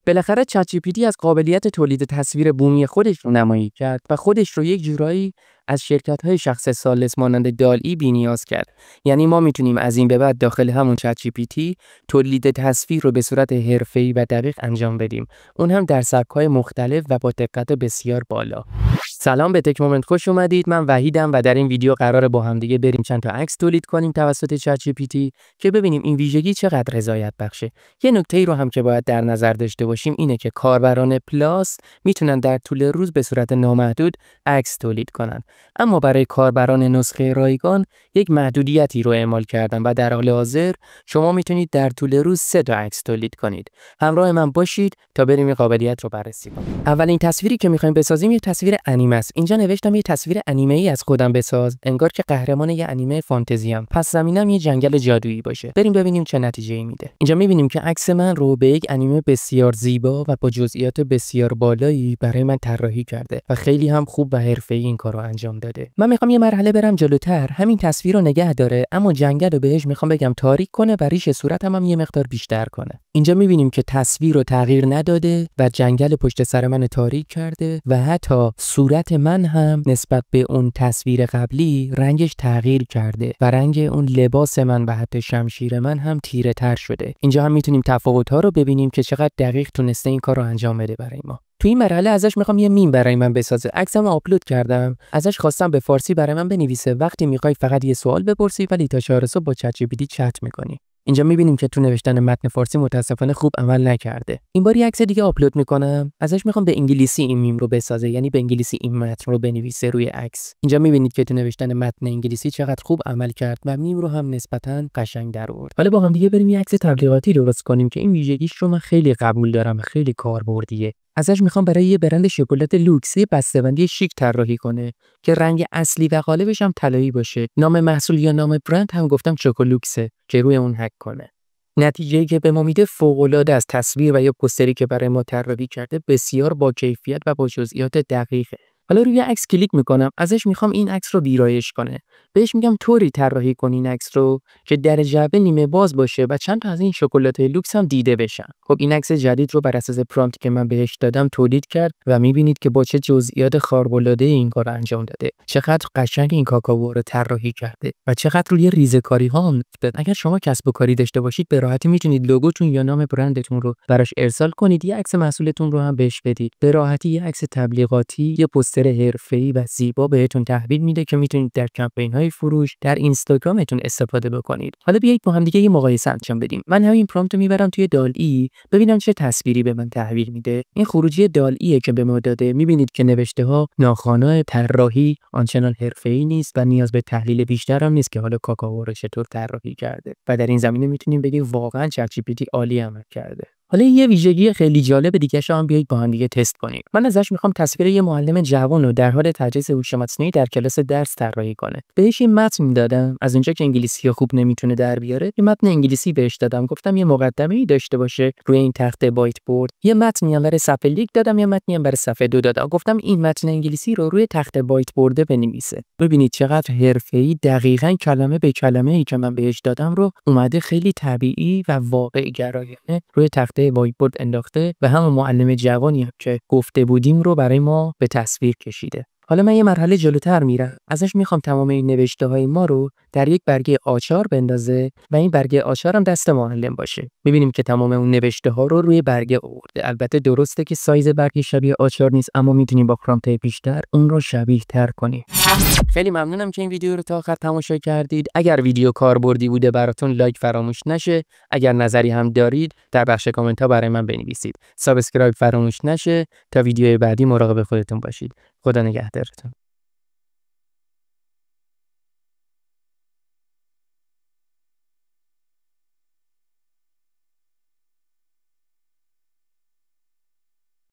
بالاخره چت جی پی تی از قابلیت تولید تصویر بومی خودش رو نمایی کرد و خودش رو یک جورایی از شرکت‌های شخص ثالث مانند دال-ای بی‌نیاز کرد. یعنی ما میتونیم از این به بعد داخل همون چت جی پی تی تولید تصویر رو به صورت حرفه‌ای و دقیق انجام بدیم. اون هم در سبک‌های مختلف و با دقت بسیار بالا. سلام، به تک مومنت خوش اومدید. من وحیدم و در این ویدیو قراره با هم دیگه بریم چند تا عکس تولید کنیم توسط چت جی پی تی که ببینیم این ویژگی چقدر رضایت بخشه. یه نکته‌ای رو هم که باید در نظر داشته باشیم اینه که کاربران پلاس میتونن در طول روز به صورت نامحدود عکس تولید کنن، اما برای کاربران نسخه رایگان یک محدودیتی رو اعمال کردن و در حال حاضر شما میتونید در طول روز 3 تا عکس تولید کنید. همراه من باشید تا بریم این قابلیت رو بررسی کنیم. اولین تصویری که می‌خوایم بسازیم یه تصویر انیمه است. اینجا نوشتم یه تصویر انیمه‌ای از خودم بساز، انگار که قهرمان یه انیمه فانتزی ام. پس زمینم یه جنگل جادویی باشه. بریم ببینیم چه نتیجه‌ای میده. اینجا می‌بینیم که عکس من رو به یک انیمه بسیار زیبا و با جزئیات بسیار بالایی برای من طراحی کرده و خیلی هم خوب و حرفه‌ای این کارو انجام داده. من می‌خوام یه مرحله برم جلوتر، همین تصویر رو نگه داره، اما جنگل رو بهش می‌خوام بگم تاریک کنه و ریش صورتم هم یه مقدار بیشتر کنه. اینجا می‌بینیم که تصویر رو تغییر نداده و جنگل پشت سر من تاریک کرده و حتی صورت من هم نسبت به اون تصویر قبلی رنگش تغییر کرده و رنگ اون لباس من و حتی شمشیر من هم تیره تر شده. اینجا هم میتونیم تفاوت‌ها رو ببینیم که چقدر دقیق تونسته این کار رو انجام بده برای ما. تو این مرحله ازش میخوام یه میم برای من بسازه. عکسمو آپلود کردم، ازش خواستم به فارسی برای من بنویسه وقتی میخوای فقط یه سوال بپرسی ولی تا 4 صبح با چت جی پی تی چت میکنی. اینجا میبینیم که تو نوشتن متن فارسی متاسفانه خوب عمل نکرده. این بار یه عکس دیگه آپلود میکنم، ازش میخوام به انگلیسی این میم رو بسازه، یعنی به انگلیسی این متن رو بنویسه روی عکس. اینجا میبینید که تو نوشتن متن انگلیسی چقدر خوب عمل کرد و میم رو هم نسبتاً قشنگ در آورد. حالا با هم دیگه بریم یه عکس تبلیغاتی درست کنیم که این ویژگیش رو من خیلی قبول دارم، خیلی کاربردیه. ازش میخوام برای یه برند شکلات لوکس یه بسته‌بندی شیک طراحی کنه که رنگ اصلی و قالبش هم طلایی باشه. نام محصول یا نام برند هم گفتم چوکولوکسه که روی اون هک کنه. نتیجه‌ای که به ما میده فوق‌العاده از تصویر و یا پوستری که برای ما طراحی کرده بسیار با کیفیت و با جزئیات دقیقه. حالا روی عکس کلیک میکنم، ازش میخوام این عکس رو ویرایش کنه. بهش میگم طوری طراحی کن این عکس رو که در جعبه نیمه باز باشه و چند تا از این شکلات‌های لوکس هم دیده بشن. خب این عکس جدید رو بر اساس پرامپتی که من بهش دادم تولید کرد و میبینید که با چه جزئیات خارق‌العاده این کار انجام داده. چقدر قشنگ این کاکائو رو طراحی کرده و چقدر روی ریزه‌کاری ها هم داد. اگر شما کسب و کاری داشته باشید به راحتی میتونید لوگوتون یا نام برندتون رو براش ارسال کنید، یه عکس محصولتون رو هم بهش بدید. به راحتی یه عکس تبلیغاتی، یه پوستر حرفه‌ای و زیبا بهتون تحویل میده که میتونید در کمپین‌های فروش در اینستاگرامتون استفاده بکنید. حالا بیایید با هم دیگه یه مقایسه انجام بدیم. من همین پرامپت رو میبرم توی دال-ای ببینم چه تصویری به من تحویل میده. این خروجی دال-ایه که به ما داده. میبینید که نوشته‌ها ناخوانا، طراحی آنچنان حرفه‌ای نیست و نیاز به تحلیل بیشتر هم نیست که حالا کاکائو رو چطور طراحی کرده. و در این زمینه میتونیم بگیم واقعا چت جی پی تی عالی عمل کرده. حالا یه ویژگی خیلی جالب دیگه هم بیایید با هم دیگه تست کنیم. من ازش میخوام تصویر یه معلم جوان رو در حال تدریس هوش مصنوعی در کلاس درس طراحی کنه. بهش یه متن دادم، از اونجا که انگلیسی خوب نمیتونه در بیاره، یه متن انگلیسی بهش دادم. گفتم یه مقدمه‌ای داشته باشه روی این تخته وایت بورد. یه متنی هم برای صفحه 1 دادم، یه متنی هم برای صفحه 2 دادم. گفتم این متن انگلیسی رو روی تخته وایت بورد بنویسه. ببینید چقدر حرفه‌ای دقیقاً کلمه به کلمه‌ای که من بهش دادم رو اومده خیلی طبیعی و واقعی گرایانه روی تخته وایت بورد انداخته و همون معلم جوانی هم که گفته بودیم رو برای ما به تصویر کشیده. حالا من یه مرحله جلوتر میرم، ازش میخوام تمام این نوشته‌های ما رو در یک برگه آچار بندازه و این برگه آچار هم دست معلم باشه. میبینیم که تمام اون نوشته‌ها رو روی برگه آورده. البته درسته که سایز برگه شبیه آچار نیست، اما میتونیم با پرامپت بیشتر اون رو شبیه تر کنیم. خیلی ممنونم که این ویدیو رو تا آخر تماشا کردید. اگر ویدیو کاربردی بوده براتون لایک فراموش نشه. اگر نظری هم دارید در بخش کامنت ها برای من بنویسید. سابسکرایب فراموش نشه. تا ویدیوی بعدی مراقب خودتون باشید. خدا نگهدارتون.